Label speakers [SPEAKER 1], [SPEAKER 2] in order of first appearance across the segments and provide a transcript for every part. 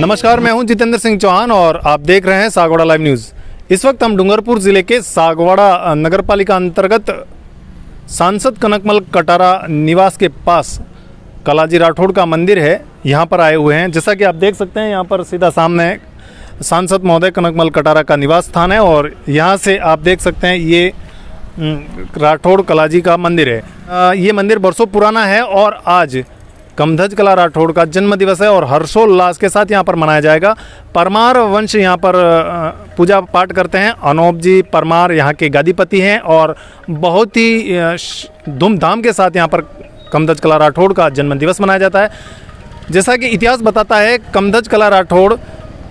[SPEAKER 1] नमस्कार, मैं हूं जितेंद्र सिंह चौहान और आप देख रहे हैं सागवाड़ा लाइव न्यूज़। इस वक्त हम डूंगरपुर ज़िले के सागवाड़ा नगर पालिका अंतर्गत सांसद कनकमल कटारा निवास के पास कलाजी राठौड़ का मंदिर है, यहां पर आए हुए हैं। जैसा कि आप देख सकते हैं, यहां पर सीधा सामने सांसद महोदय कनकमल कटारा का निवास स्थान है और यहां से आप देख सकते हैं ये राठौड़ कलाजी का मंदिर है। ये मंदिर बरसों पुराना है और आज कमधज कला राठौड़ का जन्म दिवस है और हर्षोल्लास के साथ यहाँ पर मनाया जाएगा। परमार वंश यहाँ पर पूजा पाठ करते हैं। अनोप जी परमार यहाँ के गादीपति हैं और बहुत ही धूमधाम के साथ यहाँ पर कमधज कला राठौड़ का जन्म दिवस मनाया जाता है। जैसा कि इतिहास बताता है, कमधज कला राठौड़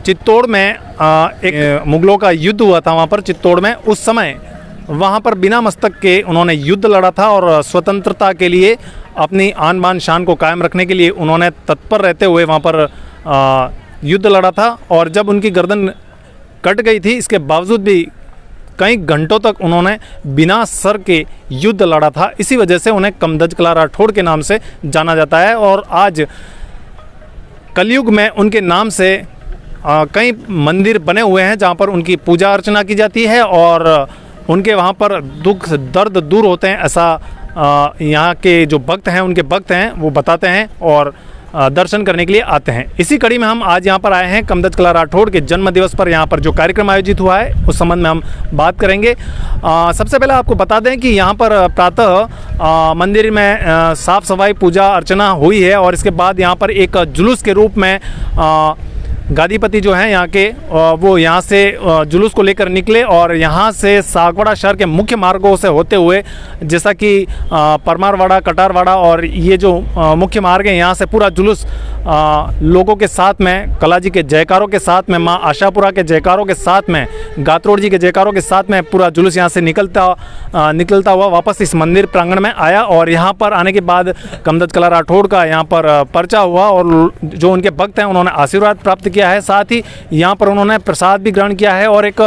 [SPEAKER 1] चित्तौड़ में एक मुगलों का युद्ध हुआ था वहाँ पर चित्तौड़ में। उस समय वहाँ पर बिना मस्तक के उन्होंने युद्ध लड़ा था और स्वतंत्रता के लिए अपनी आन बान शान को कायम रखने के लिए उन्होंने तत्पर रहते हुए वहाँ पर युद्ध लड़ा था। और जब उनकी गर्दन कट गई थी, इसके बावजूद भी कई घंटों तक उन्होंने बिना सर के युद्ध लड़ा था। इसी वजह से उन्हें कमधज कला राठौड़ के नाम से जाना जाता है और आज कलयुग में उनके नाम से कई मंदिर बने हुए हैं जहाँ पर उनकी पूजा अर्चना की जाती है और उनके वहाँ पर दुख दर्द दूर होते हैं, ऐसा यहाँ के जो भक्त हैं, उनके भक्त हैं, वो बताते हैं और दर्शन करने के लिए आते हैं। इसी कड़ी में हम आज यहाँ पर आए हैं। कमधज कला राठौड़ के जन्म दिवस पर यहाँ पर जो कार्यक्रम आयोजित हुआ है उस संबंध में हम बात करेंगे। सबसे पहले आपको बता दें कि यहाँ पर प्रातः मंदिर में साफ़ सफाई पूजा अर्चना हुई है और इसके बाद यहाँ पर एक जुलूस के रूप में गादीपति जो हैं यहाँ के, वो यहाँ से जुलूस को लेकर निकले और यहाँ से सागवाड़ा शहर के मुख्य मार्गों से होते हुए, जैसा कि परमारवाड़ा, कटारवाड़ा और ये जो मुख्य मार्ग हैं, यहाँ से पूरा जुलूस लोगों के साथ में, कलाजी के जयकारों के साथ में, माँ आशापुरा के जयकारों के साथ में, गात्रोड़ जी के जयकारों के साथ में पूरा जुलूस यहाँ से निकलता हुआ वापस इस मंदिर प्रांगण में आया। और यहाँ पर आने के बाद कमधज कला राठौड़ का यहाँ पर पर्चा हुआ और जो उनके भक्त हैं उन्होंने आशीर्वाद प्राप्त किया है। साथ ही यहाँ पर उन्होंने प्रसाद भी ग्रहण किया है और एक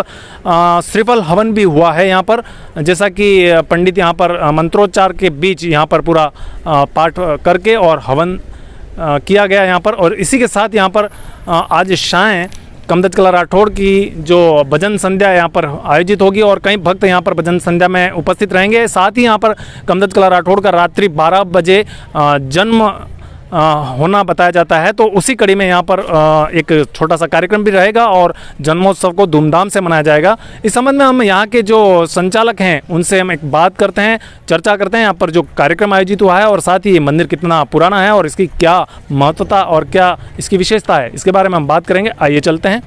[SPEAKER 1] श्रीफल हवन भी हुआ है यहाँ पर, जैसा कि पंडित यहाँ पर मंत्रोच्चार के बीच यहाँ पर पूरा पाठ करके और हवन किया गया यहाँ पर। और इसी के साथ यहाँ पर आज शाम कमधज कला राठौड़ की जो भजन संध्या यहाँ पर आयोजित होगी और कई भक्त यहाँ पर भजन संध्या में उपस्थित रहेंगे। साथ ही यहाँ पर कमधज कला राठौड़ का रात्रि 12 बजे जन्म होना बताया जाता है, तो उसी कड़ी में यहाँ पर एक छोटा सा कार्यक्रम भी रहेगा और जन्मोत्सव को धूमधाम से मनाया जाएगा। इस संबंध में हम यहाँ के जो संचालक हैं उनसे हम एक बात करते हैं, चर्चा करते हैं यहाँ पर जो कार्यक्रम आयोजित हुआ है और साथ ही ये मंदिर कितना पुराना है और इसकी क्या महत्वता और क्या इसकी विशेषता है, इसके बारे में हम बात करेंगे। आइए चलते हैं।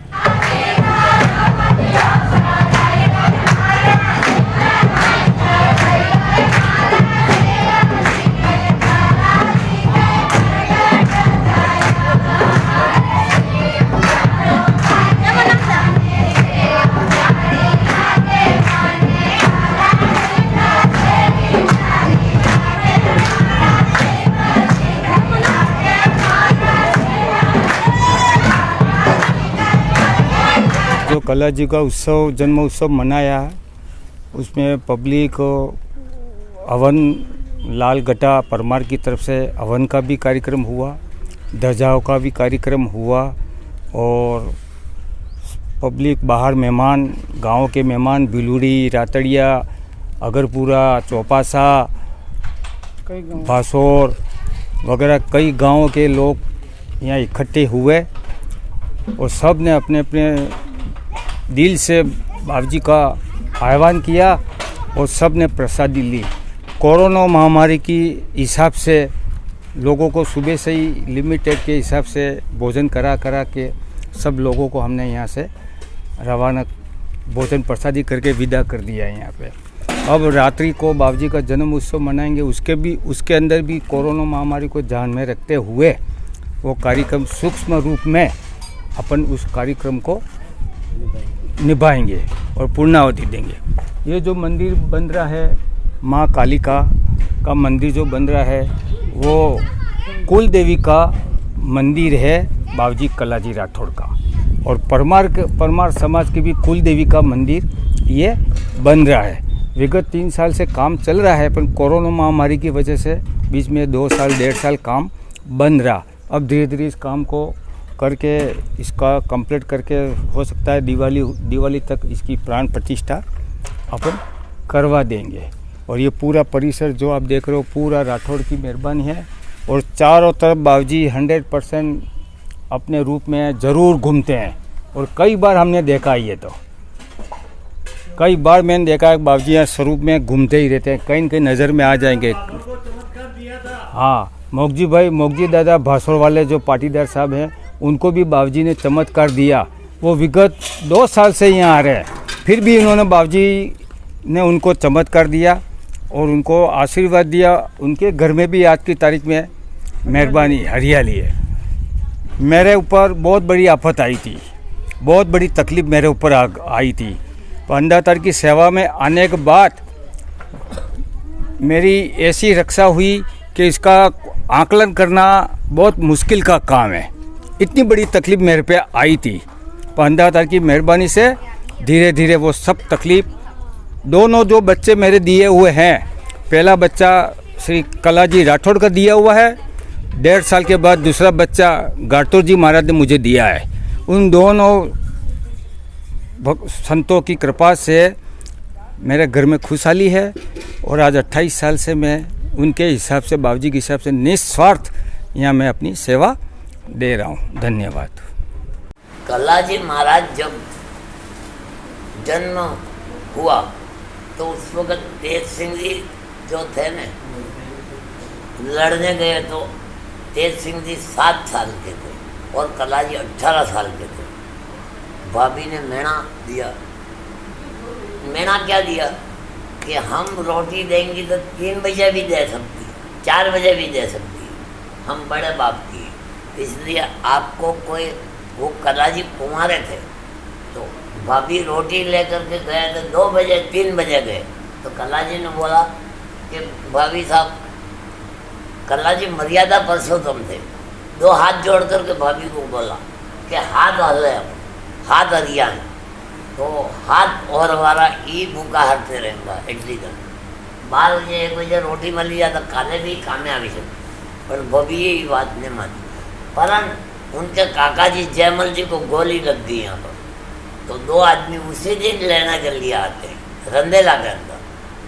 [SPEAKER 2] जो कलाजी का उत्सव, जन्म उत्सव मनाया, उसमें पब्लिक हवन, लाल गटा परमार की तरफ से हवन का भी कार्यक्रम हुआ, ध्वजाओं का भी कार्यक्रम हुआ और पब्लिक बाहर मेहमान, गांव के मेहमान, बिलूड़ी, रातड़िया, अगरपुरा, चौपासा, बासोर वगैरह कई गांवों के लोग यहाँ इकट्ठे हुए और सब ने अपने अपने दिल से बाबूजी का आह्वान किया और सब ने प्रसादी ली। कोरोना महामारी की हिसाब से लोगों को सुबह से ही लिमिटेड के हिसाब से भोजन करा के सब लोगों को हमने यहाँ से रवाना भोजन प्रसादी करके विदा कर दिया है यहाँ पे। अब रात्रि को बाबूजी का जन्म उत्सव मनाएंगे, उसके अंदर भी कोरोना महामारी को ध्यान में रखते हुए वो कार्यक्रम सूक्ष्म रूप में अपन उस कार्यक्रम को निभाएंगे और पूर्णावधि देंगे। ये जो मंदिर बन रहा है, माँ कालिका का मंदिर जो बन रहा है, वो कुल देवी का मंदिर है बाबूजी कलाजी राठौड़ का और परमार समाज की भी कुल देवी का मंदिर ये बन रहा है। विगत 3 साल से काम चल रहा है, पर कोरोना महामारी की वजह से बीच में 2 साल 1.5 साल काम बंद रहा। अब धीरे धीरे इस काम को करके इसका कंप्लीट करके हो सकता है दिवाली तक इसकी प्राण प्रतिष्ठा अपन करवा देंगे। और ये पूरा परिसर जो आप देख रहे हो पूरा राठौड़ की मेहरबानी है। और चारों तरफ बाबूजी 100% अपने रूप में ज़रूर घूमते हैं। और कई बार हमने देखा ये तो कई बार मैंने देखा है बाबूजी यहाँ स्वरूप में घूमते ही रहते हैं, कहीं न कहीं नज़र में आ जाएंगे। हाँ, मोगजी दादा भासोर वाले जो पाटीदार साहब हैं उनको भी बाबूजी ने चमत्कार दिया। वो विगत 2 साल से यहाँ आ रहे हैं, फिर भी उन्होंने बाबूजी ने उनको चमत्कार दिया और उनको आशीर्वाद दिया। उनके घर में भी आज की तारीख में मेहरबानी हरियाली है। मेरे ऊपर बहुत बड़ी आफत आई थी, बहुत बड़ी तकलीफ़ मेरे ऊपर आई थी। 15 तारीख की सेवा में आने के बाद मेरी ऐसी रक्षा हुई कि इसका आकलन करना बहुत मुश्किल का काम है। इतनी बड़ी तकलीफ़ मेरे पे आई थी। 15 तारीख की मेहरबानी से धीरे धीरे वो सब तकलीफ़, दोनों जो बच्चे मेरे दिए हुए हैं, पहला बच्चा श्री कलाजी राठौड़ का दिया हुआ है, 1.5 साल के बाद दूसरा बच्चा गाटोर जी महाराज ने मुझे दिया है। उन दोनों संतों की कृपा से मेरे घर में खुशहाली है। और आज 28 साल से मैं उनके हिसाब से, बाबूजी के हिसाब से निस्वार्थ यहाँ मैं अपनी सेवा दे रहा हूँ। धन्यवाद।
[SPEAKER 3] कलाजी महाराज जब जन्म हुआ तो उस वक्त तेज सिंह जी जो थे न, लड़ने गए तो तेज सिंह जी 7 साल के थे और कलाजी 18 साल के थे। भाभी ने मेणा दिया। मेणा क्या दिया कि हम रोटी देंगी तो 3 बजे भी दे सकती, 4 बजे भी दे सकती, हम बड़े बाप की, इसलिए आपको कोई, वो कलाजी कुंवारे थे तो भाभी रोटी लेकर के गए तो 2 बजे 3 बजे गए तो कलाजी ने बोला कि भाभी साहब, कलाजी मर्यादा पुरुषोत्तम थे, 2 हाथ जोड़ करके भाभी को बोला कि हाथ हले, हाथ हरिया है तो हाथ और हमारा ई भूखा हरते रहेगा इडली का 12 बजे 1 बजे रोटी मिली जाता काले भी कामे आ सकते। पर भाभी ये बात नहीं मानी। परंतु उनके काका जी जयमल जी को गोली लग गई यहाँ पर, तो 2 आदमी उसी दिन लेने के लिए आते हैं रंदेला के अंदर।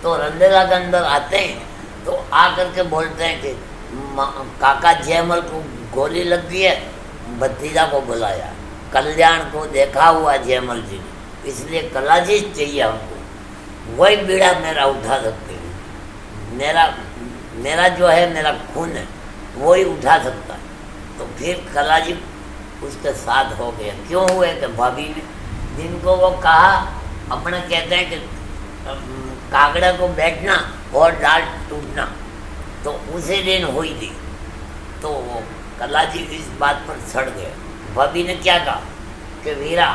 [SPEAKER 3] तो रंदेला के अंदर आते हैं तो आकर के बोलते हैं कि काका जयमल को गोली लग गई है, भतीजा को बुलाया, कल्याण को देखा हुआ जयमल जी ने, इसलिए कलाजी चाहिए हमको, वही बीड़ा मेरा उठा सकते हैं। मेरा जो है मेरा खून है वही उठा सकता है। तो फिर कलाजी उसके साथ हो गया। क्यों हुए कि भाभी ने जिनको वो कहा, अपने कहते हैं कि कागड़े को बैठना और डाल टूटना, तो उसी दिन हुई थी। तो कलाजी इस बात पर सड़ गए। भाभी ने क्या कहा कि वीरा,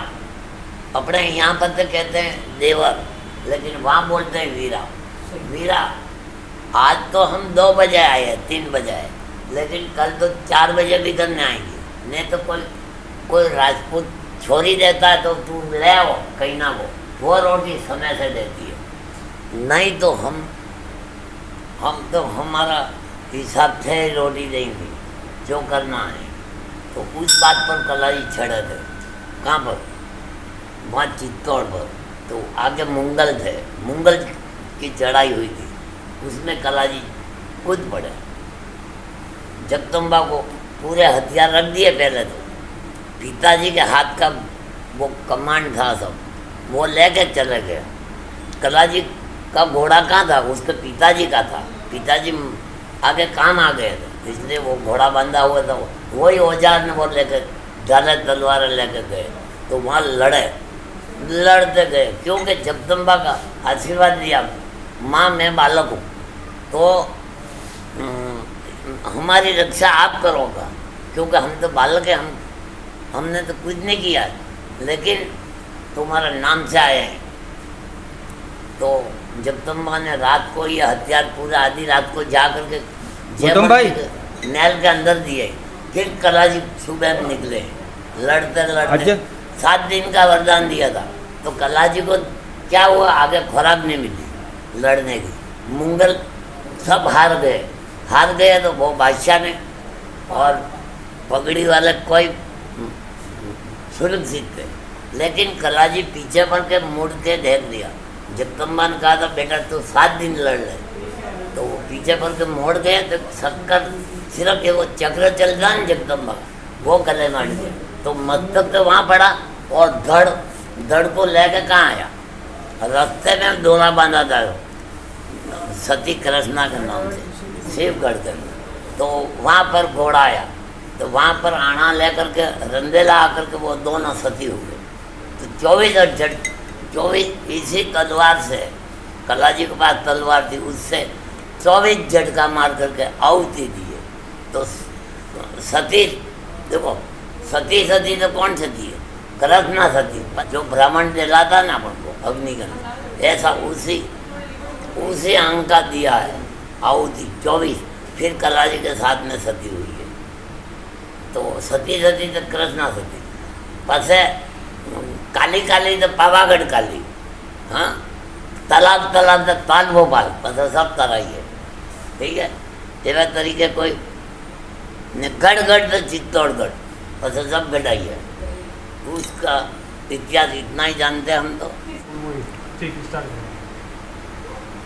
[SPEAKER 3] अपने यहाँ पर तो कहते हैं देवर, लेकिन वहाँ बोलते हैं वीरा। वीरा, आज तो हम 2 बजे आए हैं, 3 बजे आए, लेकिन कल तो 4 बजे भी करने आएंगे। नहीं तो कोई राजपूत छोरी देता है तो तू ले आओ कहीं ना, वो रोटी समय से देती है, नहीं तो हम तो हमारा हिसाब से रोटी देंगे जो करना है। तो उस बात पर कलाजी छड़े थे। कहाँ पर? वहाँ चित्तौड़ पर। तो आगे मुंगल थे, मुंगल की चढ़ाई हुई थी, उसमें कलाजी कूद पड़े। जगदम्बा को पूरे हथियार रख दिए पहले तो, पिताजी के हाथ का वो कमांड था सब, वो लेके चले गए। कलाजी का घोड़ा कहाँ था? उसके पिताजी का था। पिताजी आगे काम आ गए थे, इसलिए वो घोड़ा बंधा हुआ था। वही औजार ने वो लेके ढाले तलवार लेके गए, तो वहाँ लड़ते गए, क्योंकि जगदम्बा का आशीर्वाद लिया, माँ मैं बालक हूँ तो हमारी रक्षा आप करोगा, क्योंकि हम तो बालक हैं, हमने तो कुछ नहीं किया, लेकिन तुम्हारा नाम से आए हैं। तो जगदम्बा ने रात को ये हथियार पूरा आधी रात को जा करके महल के अंदर दिए। फिर कलाजी सुबह निकले, लड़ते लड़ते 7 दिन का वरदान दिया था। तो कलाजी को क्या हुआ, आगे खुराक नहीं मिली लड़ने की। मुंगल सब हार गए तो वो बादशाह ने और पगड़ी वाले कोई सुरक्षित थे। लेकिन कलाजी पीछे पड़ के मुड़ के देख लिया। जगदम्बा ने कहा था बेटा तू 7 दिन लड़ ले, तो वो पीछे पड़ के मोड़ गए तो शक्कर सिर्फ वो चक्र चल रहा ना जगदम्बा वो गले मार गया, तो मस्तक तो वहाँ पड़ा और धड़ को लेके कहाँ आया, रास्ते में डोला बांधा था सती कृष्णा के नाम से शिवगढ़ के, तो वहाँ पर घोड़ा आया, तो वहाँ पर आना लेकर के रंदेला आकर के वो दोनों सती हो गए। तो 24 इसी तलवार से, कलाजी के पास तलवार थी, उससे 24 झटका मार करके आहुति दिए। तो सती देखो, सती तो कौन सती है? कृष्णा सती, जो ब्राह्मण दिलाता ना अपन को अग्निगन, ऐसा उसी अंग का दिया है आहुति 24। फिर कलाजी के साथ में सती हुई है। तो सती तो कृष्णा सती, पसे काली तो पावागढ़ काली, हाँ, तालाब तो ताल भोपाल, पसे सब तरह ही है, ठीक है। तेरा तरीके कोई गढ़ तो चित्तौड़गढ़, पसे सब गढ़ाई है। उसका इतिहास इतना ही जानते हैं हम तो।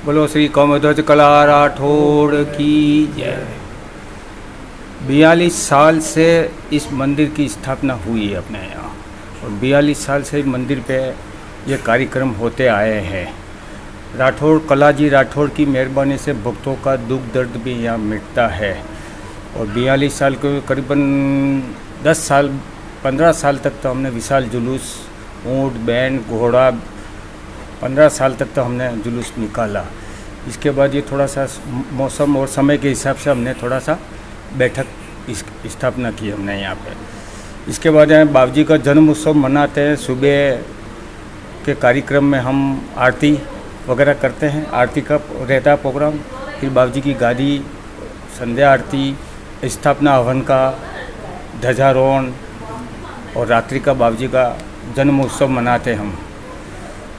[SPEAKER 2] बोलो श्री कमध्वज कला राठौड़ की जय। 42 साल से इस मंदिर की स्थापना हुई है अपने यहाँ, और 42 साल से मंदिर पे ये कार्यक्रम होते आए हैं। राठौड़ कलाजी राठौड़ की मेहरबानी से भक्तों का दुख दर्द भी यहाँ मिटता है। और 42 साल के करीबन 15 साल तक तो हमने विशाल जुलूस, ऊँट बैंड घोड़ा, 15 साल तक तो हमने जुलूस निकाला। इसके बाद ये थोड़ा सा मौसम और समय के हिसाब से हमने थोड़ा सा बैठक स्थापना की हमने यहाँ पे। इसके बाद यहाँ बाबूजी का जन्म उत्सव मनाते हैं। सुबह के कार्यक्रम में हम आरती वगैरह करते हैं, आरती का रहता है प्रोग्राम। फिर बाबूजी की गादी, संध्या आरती, स्थापना हवन का, ध्वजारोहण, और रात्रि का बाबूजी का जन्म उत्सव मनाते हैं हम।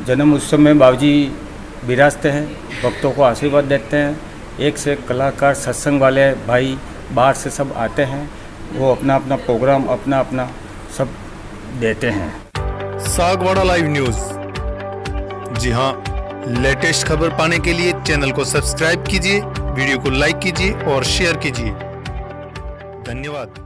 [SPEAKER 2] जन्म उत्सव में बाबूजी विराजते हैं, भक्तों को आशीर्वाद देते हैं। एक से एक कलाकार, सत्संग वाले भाई बाहर से सब आते हैं, वो अपना अपना प्रोग्राम अपना सब देते हैं।
[SPEAKER 1] सागवाड़ा लाइव न्यूज़, जी हाँ, लेटेस्ट खबर पाने के लिए चैनल को सब्सक्राइब कीजिए, वीडियो को लाइक कीजिए और शेयर कीजिए। धन्यवाद।